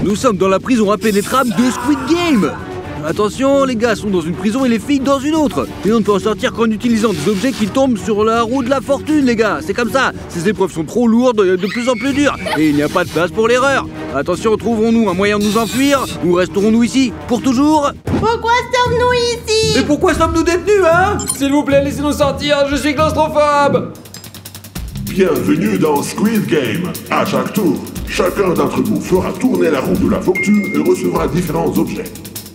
Nous sommes dans la prison impénétrable de Squid Game. Attention, les gars sont dans une prison et les filles dans une autre. Et on ne peut en sortir qu'en utilisant des objets qui tombent sur la roue de la fortune, les gars. C'est comme ça. Ces épreuves sont trop lourdes et de plus en plus dures. Et il n'y a pas de place pour l'erreur. Attention, trouverons-nous un moyen de nous enfuir ou resterons-nous ici pour toujours? Pourquoi sommes-nous ici? Et pourquoi sommes-nous détenus, hein? S'il vous plaît, laissez-nous sortir, je suis claustrophobe. Bienvenue dans Squid Game. À chaque tour, chacun d'entre vous fera tourner la roue de la fortune et recevra différents objets,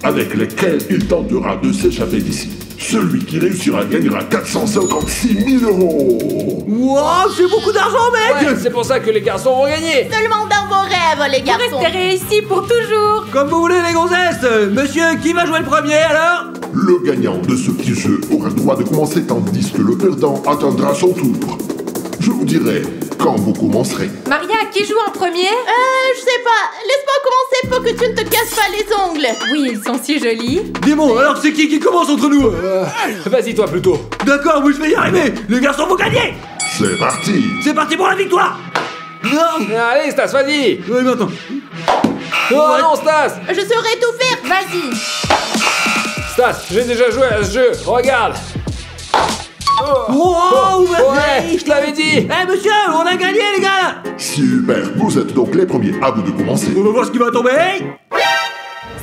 avec lesquels il tentera de s'échapper d'ici. Celui qui réussira gagnera 456 000 €. Wow, c'est beaucoup d'argent, mec! Ouais, c'est pour ça que les garçons vont gagner. Seulement dans vos rêves, les Vous garçons. resterez ici pour toujours. Comme vous voulez, les gonzesses! Monsieur, qui va jouer le premier, alors? Le gagnant de ce petit jeu aura le droit de commencer tandis que le perdant attendra son tour. Je vous dirai quand vous commencerez. Maria, qui joue en premier? Je sais pas. Laisse-moi commencer pour que tu ne te casses pas les ongles. Oui, ils sont si jolis. Démon, alors c'est qui commence entre nous? Vas-y, toi, plutôt. D'accord, moi je vais y arriver! Les garçons vont gagner! C'est parti. C'est parti pour la victoire! Non! Allez, Stas, vas-y. Oui, maintenant. Oh non, Stas. Je saurai tout faire. Vas-y. Stas, j'ai déjà joué à ce jeu, regarde. Wow, Ouais, je te l'avais dit. Eh monsieur, on a gagné, les gars! Super, vous êtes donc les premiers. À vous de commencer. On va voir ce qui va tomber!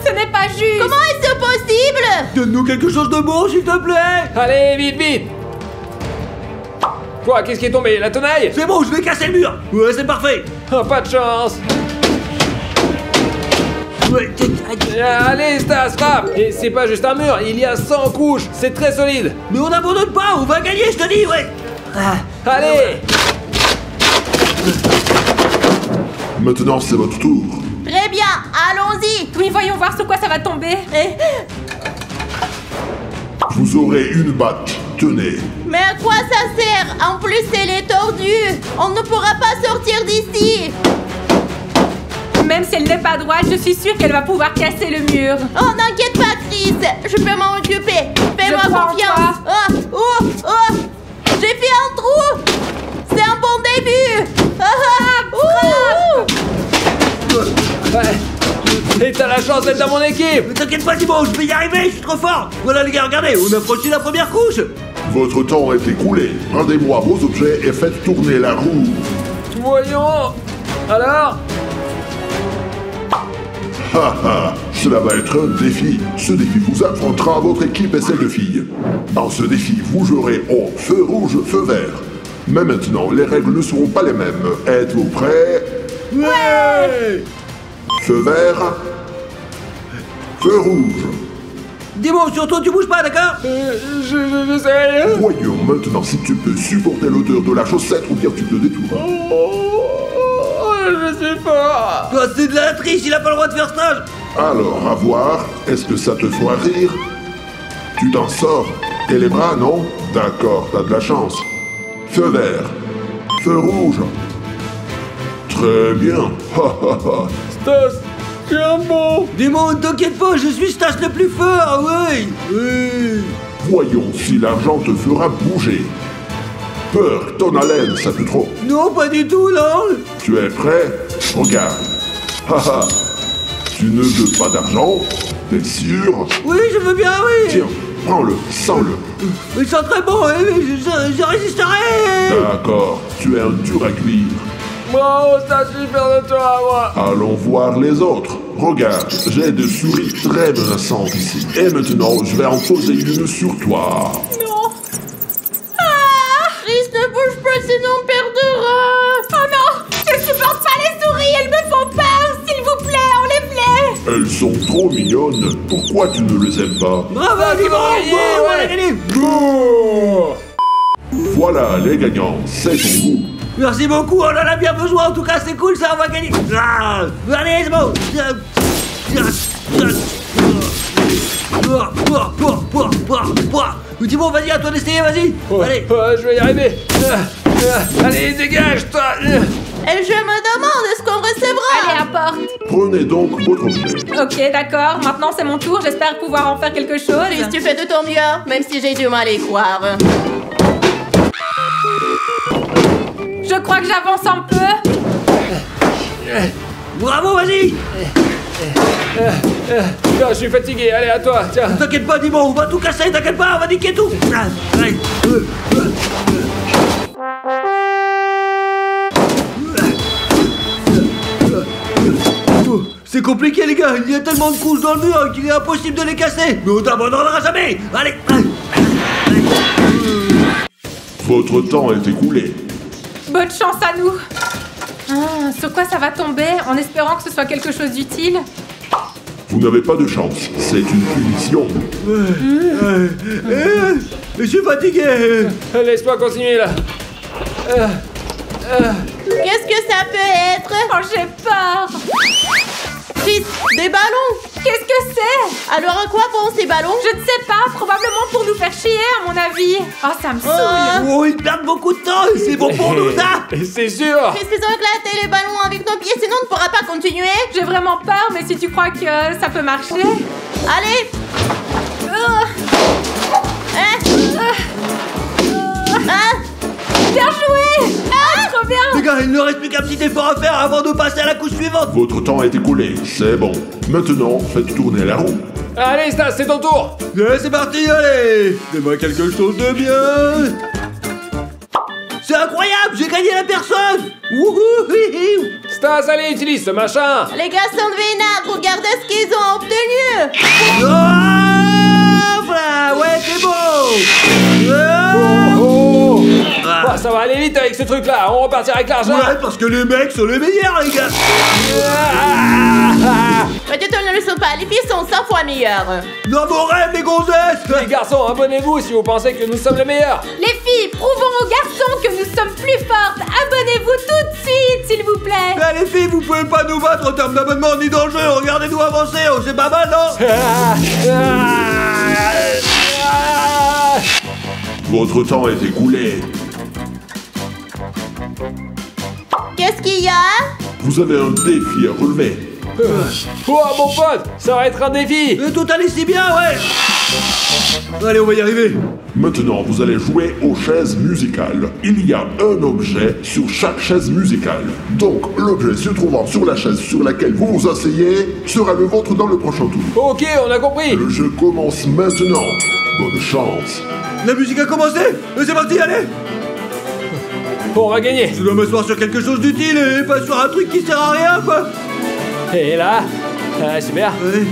Ce n'est pas juste. Comment est-ce possible? Donne-nous quelque chose de bon, s'il te plaît! Allez, vite, vite. Quoi, qu'est-ce qui est tombé? La tenaille? C'est bon, je vais casser le mur! Ouais, c'est parfait! Oh, pas de chance. Ouais, Allez, Stas, frappe. Et c'est pas juste un mur, il y a 100 couches, c'est très solide. mais on n'abandonne pas, on va gagner, je te dis, ouais! Allez. Maintenant, c'est votre tour. Très bien, allons-y. Oui, voyons voir sur quoi ça va tomber. Vous aurez une batte. Tenez. Mais à quoi ça sert? En plus, elle est tordue. On ne pourra pas sortir d'ici. Même si elle n'est pas droite, je suis sûre qu'elle va pouvoir casser le mur. Oh, n'inquiète pas, Chris. Je peux m'en occuper. Fais-moi Je crois en confiance. Oh. J'ai fait un trou. C'est un bon début. Ouais. Et t'as la chance d'être dans mon équipe. Mais t'inquiète pas, Dimon, je vais y arriver, je suis trop fort! Voilà, les gars, regardez, on a franchi la première couche! Votre temps est écoulé. Rendez-moi vos objets et faites tourner la roue. Voyons. Alors? Haha, cela va être un défi. Ce défi vous affrontera votre équipe et celle de filles. Dans ce défi, vous jouerez au feu rouge, feu vert. Mais maintenant, les règles ne seront pas les mêmes. Êtes-vous prêts? Ouais! Feu vert. Feu rouge. Dimon, sur toi, tu bouges pas, d'accord? Je sais. Voyons maintenant si tu peux supporter l'odeur de la chaussette ou bien tu te détournes. Je suis fort. Toi, c'est de la triche, il a pas le droit de faire stage! Alors, à voir, est-ce que ça te fera rire? Tu t'en sors? Et les bras, non? D'accord, t'as de la chance. Feu vert. Feu rouge. Très bien. Stas, tu es un bon. Dimon, t'inquiète pas, je suis stage le plus fort, oui! Oui! Voyons si l'argent te fera bouger. Peur, ton haleine, ça te trompe. Non, pas du tout, non! Tu es prêt? Regarde. Haha. Tu ne veux pas d'argent? T'es sûr? Oui, je veux bien, oui! Tiens, prends-le, sens-le. Ils sont très bons, je résisterai! D'accord, tu es un dur à cuire. Oh, Stas, je suis fier de toi, moi. Allons voir les autres. Regarde, j'ai des souris très menaçantes ici. Et maintenant, je vais en poser une sur toi. Chris, ne bouge pas, sinon on perdra. Oh non, je supporte pas les souris, elles me font peur. S'il vous plaît, enlève-les. Elles sont trop mignonnes. Pourquoi tu ne les aimes pas? Bravo, Dimon! gagné, Bon, on a ouais. gagné! Oh. Voilà, les gagnants, c'est pour vous. Merci beaucoup, on en a bien besoin, en tout cas, c'est cool, ça, on va gagner! Ah, allez, c'est bon! Dimon, vas-y, à toi d'essayer, vas-y! Allez! Je vais y arriver. Allez, dégage, toi. Et je me demande, est-ce qu'on recevra? Allez, apporte. Prenez donc votre objet. Ok, d'accord. Maintenant, c'est mon tour. J'espère pouvoir en faire quelque chose. Chris, tu fais de ton mieux, même si j'ai du mal à y croire. Je crois que j'avance un peu. Bravo, vas-y! Non, je suis fatigué, allez à toi, tiens. T'inquiète pas, Dimon, on va tout casser, t'inquiète pas, on va niquer tout. Allez. C'est compliqué les gars, il y a tellement de couches dans le mur qu'il est impossible de les casser. Mais on t'abandonnera jamais. Allez. Votre temps est écoulé. Bonne chance à nous. Sur quoi ça va tomber, en espérant que ce soit quelque chose d'utile? Vous n'avez pas de chance, c'est une punition. Je suis fatigué. Laisse-moi continuer là. Qu'est-ce que ça peut être? Oh, j'ai peur. Chris, des ballons! Qu'est-ce que c'est? Alors à quoi vont ces ballons? Je ne sais pas, probablement pour nous faire chier, à mon avis. Oh, ça me saoule. Oh, ils perdent beaucoup de temps et c'est bon pour nous ça. C'est sûr. Chris, faisons éclater les ballons avec nos pieds, sinon on ne pourra pas continuer. J'ai vraiment peur, mais si tu crois que ça peut marcher... Allez! Bien joué! Trop bien! Les gars, il ne reste plus qu'un petit effort à faire avant de passer à la couche suivante. Votre temps est écoulé, c'est bon. Maintenant, faites tourner la roue. Allez Stas, c'est ton tour. C'est parti, allez. Fais-moi quelque chose de bien. C'est incroyable, j'ai gagné la personne. Wouhou. Stas, allez, utilise ce machin. Les gars sont vénards, regardez ce qu'ils ont obtenu! Oh, voilà, ouais, c'est beau. Oh, ça va aller vite avec ce truc là, on repartira avec l'argent. Ouais, parce que les mecs sont les meilleurs, les gars. Peut-être ne le sont pas, les filles sont 100 fois meilleures. Dans vos rêves, les gonzesses. Les garçons, abonnez-vous si vous pensez que nous sommes les meilleurs. Les filles, prouvons aux garçons que nous sommes plus fortes. Abonnez-vous tout de suite, s'il vous plaît. Eh, les filles, vous pouvez pas nous battre en termes d'abonnement ni dans le jeu. Regardez-nous avancer, oh, c'est pas mal, non? Votre temps est écoulé. Qu'est-ce qu'il y a? Vous avez un défi à relever. Oh mon pote, ça va être un défi. Tout allait si bien, ouais. Allez, on va y arriver. Maintenant, vous allez jouer aux chaises musicales. Il y a un objet sur chaque chaise musicale. Donc, l'objet se trouvant sur la chaise sur laquelle vous vous asseyez sera le vôtre dans le prochain tour. Ok, on a compris. Le jeu commence maintenant. Bonne chance. La musique a commencé. C'est parti, allez. Bon, on va gagner. Je dois m'asseoir sur quelque chose d'utile et pas sur un truc qui sert à rien, quoi. Et là, super. Ouais.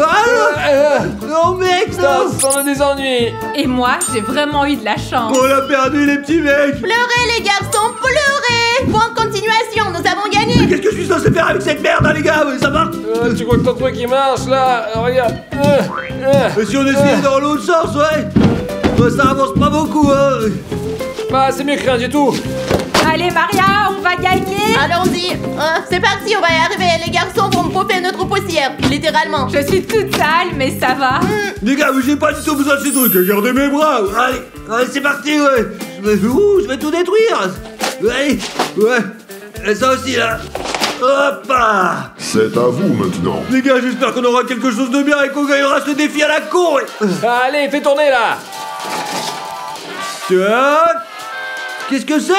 Ah, non, mec, non. Stas, on a des ennuis. Et moi, j'ai vraiment eu de la chance. On a perdu, les petits mecs. Pleurez les garçons, pleurez! Point de continuation, nous avons gagné! Qu'est-ce que je suis censé faire avec cette merde, hein, les gars? Ça marche? Tu crois que ton truc il marche là? Regarde. Mais si on essayait dans l'autre sens, ouais. Ça avance pas beaucoup, hein. Bah, c'est mieux que rien du tout. Allez, Maria, on va gagner. Allons-y! C'est parti, on va y arriver! Les garçons vont bouffer notre poussière, littéralement! Je suis toute sale, mais ça va. Les gars, mais j'ai pas du tout besoin de ces trucs. Regardez mes bras. Allez, c'est parti, ouais. Je vais tout détruire. Allez, ouais. Et ça aussi, là. Hop. C'est à vous maintenant. Les gars, j'espère qu'on aura quelque chose de bien et qu'on gagnera ce défi à la con. Ouais. Allez, fais tourner là. Tiens. Qu'est-ce que c'est?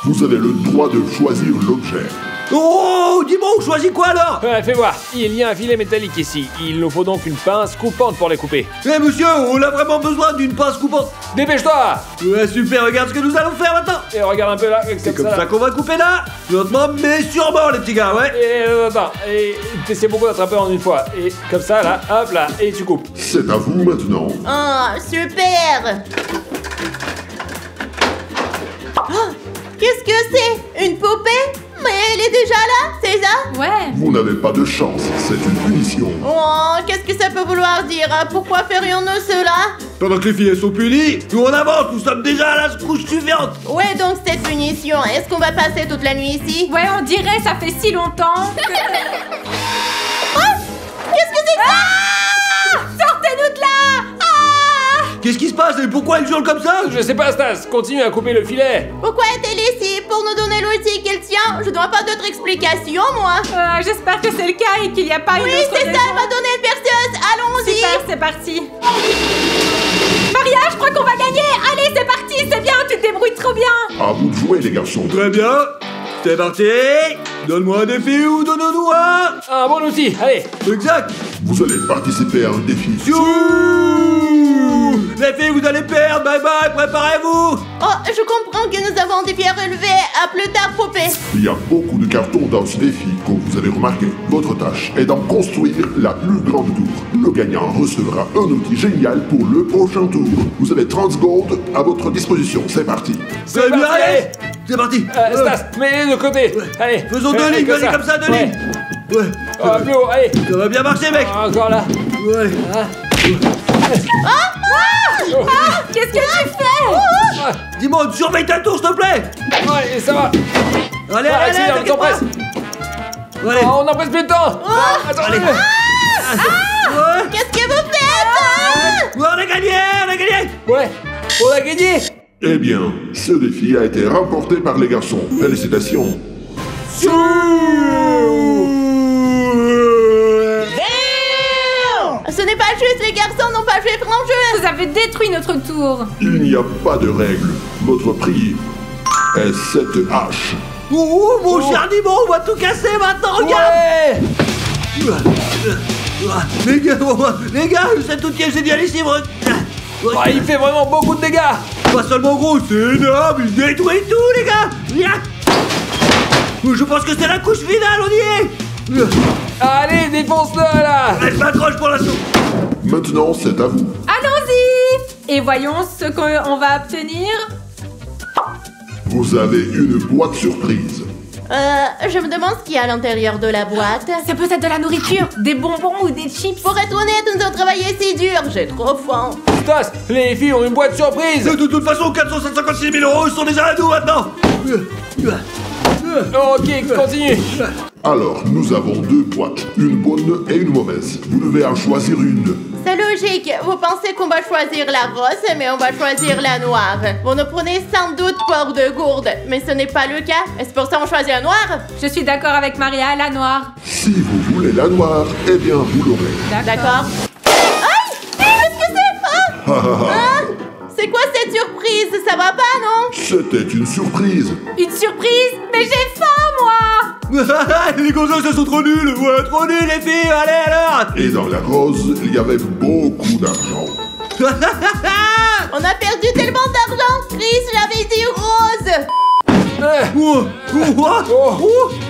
Vous avez le droit de choisir l'objet. Oh, dis-moi, on choisit quoi alors? Ouais, fais voir. Il y a un filet métallique ici. Il nous faut donc une pince coupante pour les couper. Eh monsieur, on a vraiment besoin d'une pince coupante. Dépêche-toi. Ouais, super, regarde ce que nous allons faire maintenant. Et regarde un peu là, C'est comme ça qu'on va couper là. Lentement, mais sûrement, les petits gars, ouais. Et attends, et t'essaies beaucoup d'attraper en une fois. Et comme ça, là, hop là, et tu coupes. C'est à vous maintenant. Oh, super! Oh, qu'est-ce que c'est? Une poupée? Mais elle est déjà là, c'est ça? Ouais. Vous n'avez pas de chance, c'est une punition. Oh, qu'est-ce que ça peut vouloir dire? Pourquoi ferions-nous cela? Pendant que les filles elles sont punies, nous on avance, nous sommes déjà à la couche suivante. Ouais, donc cette punition, est-ce qu'on va passer toute la nuit ici? Ouais, on dirait, ça fait si longtemps. Qu'est-ce que c'est que ça? Sortez-nous de là. Qu'est-ce qui se passe et pourquoi elle hurle comme ça? Je sais pas, Stas, continue à couper le filet. Pourquoi est-elle ici? Pour nous donner l'outil qu'elle tient? Je dois pas d'autre explication, moi. J'espère que c'est le cas et qu'il n'y a pas une Oui, autre c'est ça, raison. elle m'a donné une perceuse. Allons-y. Super, c'est parti. Maria, je crois qu'on va gagner. Allez, c'est parti, c'est bien, tu te débrouilles trop bien. À vous de jouer, les garçons. Très bien. C'est parti. Donne-moi un défi ou donne-nous un. Un bon outil, allez. Exact. Vous allez participer à un défi. Les filles, vous allez perdre. Bye bye, préparez-vous. Oh, je comprends que nous avons des pierres relevées. À plus tard, poupée. Il y a beaucoup de cartons dans ce défi, comme vous avez remarqué. Votre tâche est d'en construire la plus grande tour. Le gagnant recevra un outil génial pour le prochain tour. Vous avez 30 secondes à votre disposition. C'est parti. C'est bien, parti, allez. C'est parti. Stas, mets-les de côté. Allez. Faisons deux lignes, vas-y comme ça, deux lignes. Ouais. Oh, plus haut, allez. Ça va bien marcher, mec. Encore là. Ouais. Qu'est-ce que tu fais? Dis-moi, surveille ta tour, s'il te plaît. Ouais, ça va. Allez, Ah, allez, accélère, le t'inquiète temps pas. presse. Allez. Oh, on n'a presque plus de temps. Attends, Allez. allez. Ouais. Qu'est-ce que vous faites? Ouais, on a gagné, on a gagné. Ouais, on a gagné. Eh bien, ce défi a été remporté par les garçons. Félicitations. Ce n'est pas juste, les garçons n'ont pas joué franc jeu. Vous avez détruit notre tour. Il n'y a pas de règle. Votre prix est cette hache. Oh, mon cher Dimon, on va tout casser maintenant, regarde. Ouais. Les gars, cet outil est génialissime. Ah, il fait vraiment beaucoup de dégâts. Pas seulement gros, c'est énorme, il détruit tout, les gars. Je pense que c'est la couche finale, on y est. Allez, défonce-le là. Je m'accroche pour l'instant. Maintenant, c'est à vous. Allons-y. Et voyons ce qu'on va obtenir. Vous avez une boîte surprise. Je me demande ce qu'il y a à l'intérieur de la boîte. C'est peut-être de la nourriture, des bonbons ou des chips. Pour être honnête, nous avons travaillé si dur. J'ai trop faim. Stas, les filles ont une boîte surprise. De toute façon, 456 000 € sont déjà à nous maintenant. Ok, continue. Alors, nous avons deux boîtes, une bonne et une mauvaise. Vous devez en choisir une. C'est logique. Vous pensez qu'on va choisir la rose, mais on va choisir la noire. Vous nous prenez sans doute pour de gourdes, mais ce n'est pas le cas. Est-ce pour ça qu'on choisit la noire? Je suis d'accord avec Maria, la noire. Si vous voulez la noire, eh bien, vous l'aurez. D'accord. Aïe! Qu'est-ce que c'est? Ah, c'est quoi cette surprise? Ça va pas, non? C'était une surprise. Une surprise? Mais j'ai faim, moi. Les gonzesses, elles sont trop nulles. Ouais, trop nulles, les filles. Allez, alors. Et dans la rose, il y avait beaucoup d'argent. On a perdu tellement d'argent. Chris, j'avais dit rose.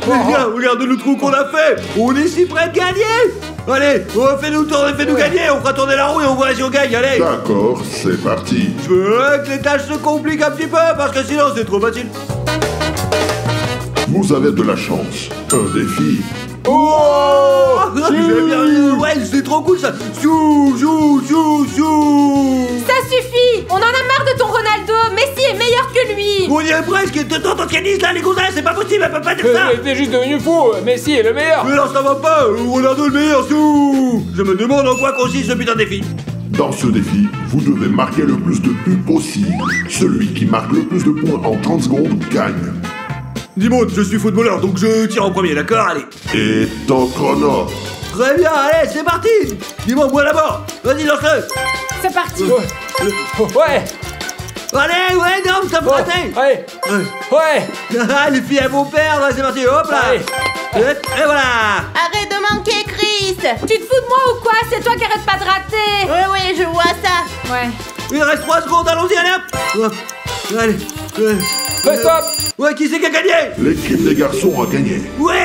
Les gars, regarde le trou qu'on a fait. On est si près de gagner. Allez, fais-nous tourner, fais-nous gagner. On fera tourner la roue et on voit si on gagne. Allez. D'accord, c'est parti. Je veux que les tâches se compliquent un petit peu parce que sinon c'est trop facile. Vous avez de la chance. Un défi. Oh, j'aime bien. Ouais, c'est trop cool ça. Zou, zou, zou, zou. Ça suffit. On en a marre de ton Ronaldo. Messi est meilleur que lui. On y est presque. T'entends ce qu'elles disent là, les gonzesses. C'est pas possible, elle peut pas dire ça. T'es juste devenu fou. Messi est le meilleur. Mais non, ça va pas. Ronaldo le meilleur. Zou. Je me demande en quoi consiste ce putain de défi. Dans ce défi, vous devez marquer le plus de buts possible. Celui qui marque le plus de points en 30 secondes gagne. Dis-moi, je suis footballeur, donc je tire en premier, d'accord? Allez. Et ton chrono. Très bien, allez, c'est parti. Dis-moi, moi d'abord. Vas-y, lance-le. C'est parti. Ouais. Allez, ouais, non, ça me raté. Allez. Ouais. Les filles, elles vont perdre. C'est parti, hop là. Allez. Et voilà. Arrête de manquer, Chris. Tu te fous de moi ou quoi? C'est toi qui arrête pas de rater. Oui, je vois ça. Ouais. Il reste 3 secondes, allons-y, allez hop. Allez. Stop. Ouais, qui c'est qui a gagné? L'équipe des garçons a gagné. Ouais,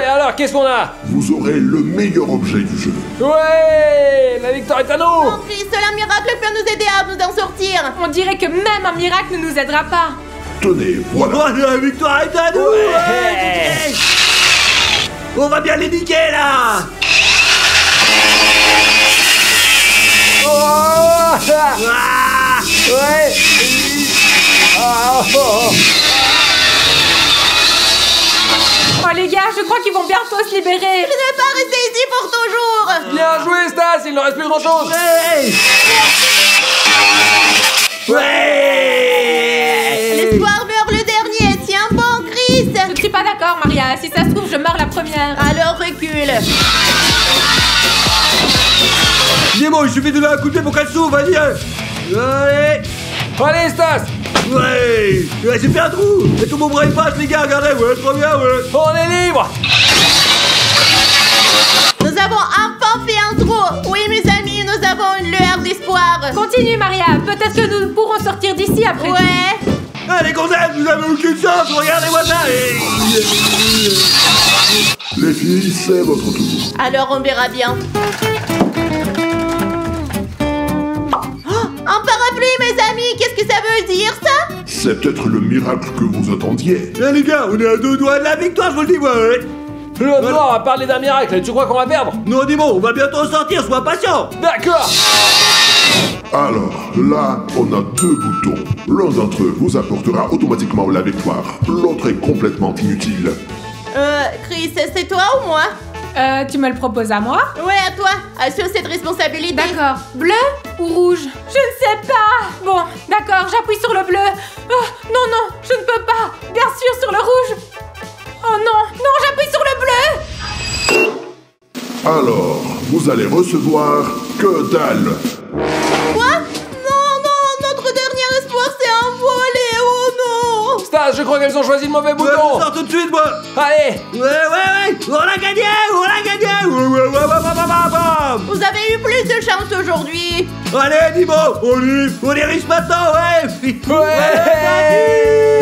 alors, qu'est-ce qu'on a? Vous aurez le meilleur objet du jeu. Ouais. La victoire est à nous. Non, Chris, seul un miracle peut nous aider à nous en sortir. On dirait que même un miracle ne nous aidera pas. Tenez, voilà. Oh, la victoire est à nous. Ouais. On va bien les niquer, là. Oh. Ah. Ouais. Oh les gars, je crois qu'ils vont bientôt se libérer. Je ne vais pas rester ici pour toujours. Bien joué, Stas. Il ne reste plus grand-chose. Ouais. L'espoir meurt le dernier. Tiens bon, Chris. Je ne suis pas d'accord, Maria. Si ça se trouve, je meurs la première. Alors recule. Dis-moi, il suffit de la couper pour qu'elle s'ouvre, vas-y. Allez. Allez, Stas. Ouais, j'ai fait un trou. Et tout mon bras il passe les gars, regardez, ouais, trop bien, ouais. On est libre. Nous avons enfin fait un trou. Oui, mes amis, nous avons une lueur d'espoir. Continue, Maria. Peut-être que nous pourrons sortir d'ici après. Ouais. Allez, gonzesses, vous avez aucune chance, regardez-moi ça. Les filles, c'est votre tour. Alors on verra bien. Oh, un parapluie, mes amis. Qu'est-ce que ça veut dire, ça? C'est peut-être le miracle que vous attendiez. Eh les gars, on est à 2 doigts de la victoire, je vous le dis, ouais. Le noir a parlé d'un miracle, tu crois qu'on va perdre? Non, dis-moi, on va bientôt sortir, sois patient. D'accord. Alors, là, on a 2 boutons. L'un d'entre eux vous apportera automatiquement la victoire. L'autre est complètement inutile. Chris, c'est toi ou moi? Tu me le proposes à moi? Ouais, à toi. Assure cette responsabilité. D'accord. Bleu ou rouge? Je ne sais pas. Bon, d'accord, j'appuie sur le bleu. Oh, non, je ne peux pas. Bien sûr, sur le rouge. Oh non, j'appuie sur le bleu. Alors, vous allez recevoir que dalle. Quoi? Non, notre dernier espoir s'est envolé. Oh non. Stas, je crois qu'elles ont choisi le mauvais Ouais, bouton. sors tout de suite, moi. Allez. Ouais, on l'a gagné, ouais. Vous avez eu plus de chance aujourd'hui. Allez, dis-moi, on est riche maintenant, ouais. Ouais.